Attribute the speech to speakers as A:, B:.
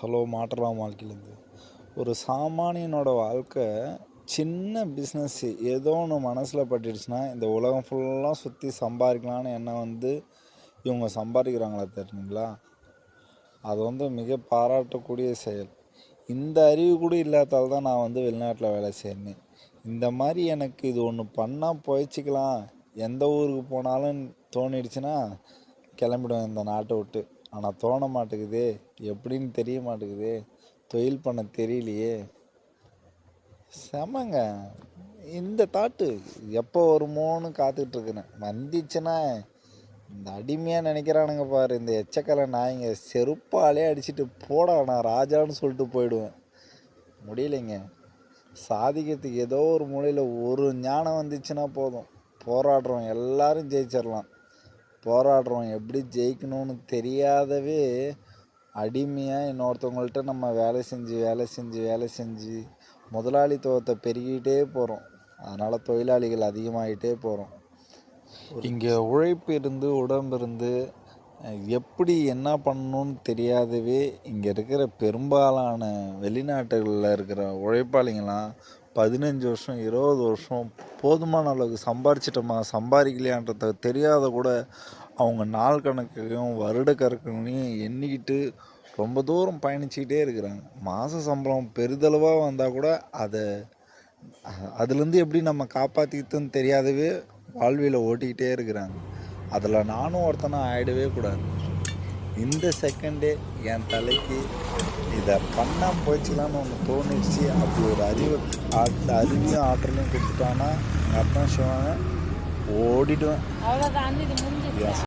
A: Hello மாற்றலாம் வாழ்க்கையிலேருந்து ஒரு சாமானியனோட வாழ்க்கை சின்ன பிஸ்னஸ்ஸு ஏதோ ஒன்று மனசில் பட்டுடுச்சுன்னா இந்த உலகம் ஃபுல்லாக சுற்றி சம்பாதிக்கலான்னு எண்ணம் இவங்க சம்பாதிக்கிறாங்களா தெரியுங்களா? அது மிக பாராட்டக்கூடிய செயல். இந்த அறிவு கூட இல்லாதால் தான் நான் வெளிநாட்டில் வேலை செய்கிறேன். இந்த மாதிரி எனக்கு இது ஒன்று பண்ணால் போயிச்சிக்கலாம், எந்த ஊருக்கு போனாலும் தோணிடுச்சுன்னா கிளம்பிடுவேன் இந்த நாட்டை விட்டு. ஆனால் தோண மாட்டேங்குதே, எப்படின்னு தெரிய மாட்டேங்குதே, தொழில் பண்ண தெரியலையே. செமங்க, இந்த தாட்டு எப்போ வருமோன்னு காத்துட்ருக்குறேன். வந்துச்சுன்னா இந்த அடிமையாக நினைக்கிறானுங்க பாரு இந்த எச்சக்கலை நாய்ங்க, செருப்பாலே அடிச்சுட்டு போடா நான் ராஜான்னு சொல்லிட்டு போயிடுவேன். முடியலைங்க, சாதிக்கிறதுக்கு ஏதோ ஒரு மூலையில் ஒரு ஞானம் வந்துச்சுன்னா போதும், போராடுறோம் எல்லாரும் ஜெயிச்சிடலாம். போராடுறோம் எப்படி ஜெயிக்கணும்னு தெரியாதவே அடிமையாக இன்னொருத்தவங்கள்ட்ட நம்ம வேலை செஞ்சு முதலாளித்துவத்தை பெருகிட்டே போகிறோம். அதனால் தொழிலாளிகள் அதிகமாகிட்டே போகிறோம். இங்கே உழைப்பு இருந்து உடம்பு இருந்து எப்படி என்ன பண்ணணும்னு தெரியாதவே இங்கே இருக்கிற பெரும்பாலான வெளிநாட்டுகளில் இருக்கிற உழைப்பாளிங்களாம் 15 வருஷம் 20 வருஷம் போதுமான அளவுக்கு சம்பாதிக்கலையான்றத தெரியாத கூட அவங்க நாள் கணக்கையும் வருட கணக்கையும் எண்ணிக்கிட்டு ரொம்ப தூரம் பயணிச்சுக்கிட்டே இருக்கிறாங்க. மாத சம்பளம் பெரிதளவாக வந்தால் கூட அதுலேருந்து எப்படி நம்ம காப்பாற்றிக்கிட்டுன்னு தெரியாதவே வாழ்வியில் ஓட்டிக்கிட்டே இருக்கிறாங்க. அதில் நானும் ஒருத்தனை ஆகிடவே கூடாது. இந்த செகண்டே என் தலைக்கு இதை பண்ணால் போயிடுச்சுலான்னு ஒன்று தோணிடுச்சு. அப்படி ஒரு அறிவையும் ஆற்றலையும் கொடுத்துட்டான்னா எங்கள் அப்பா சிவன் ஓடிடுவேன்.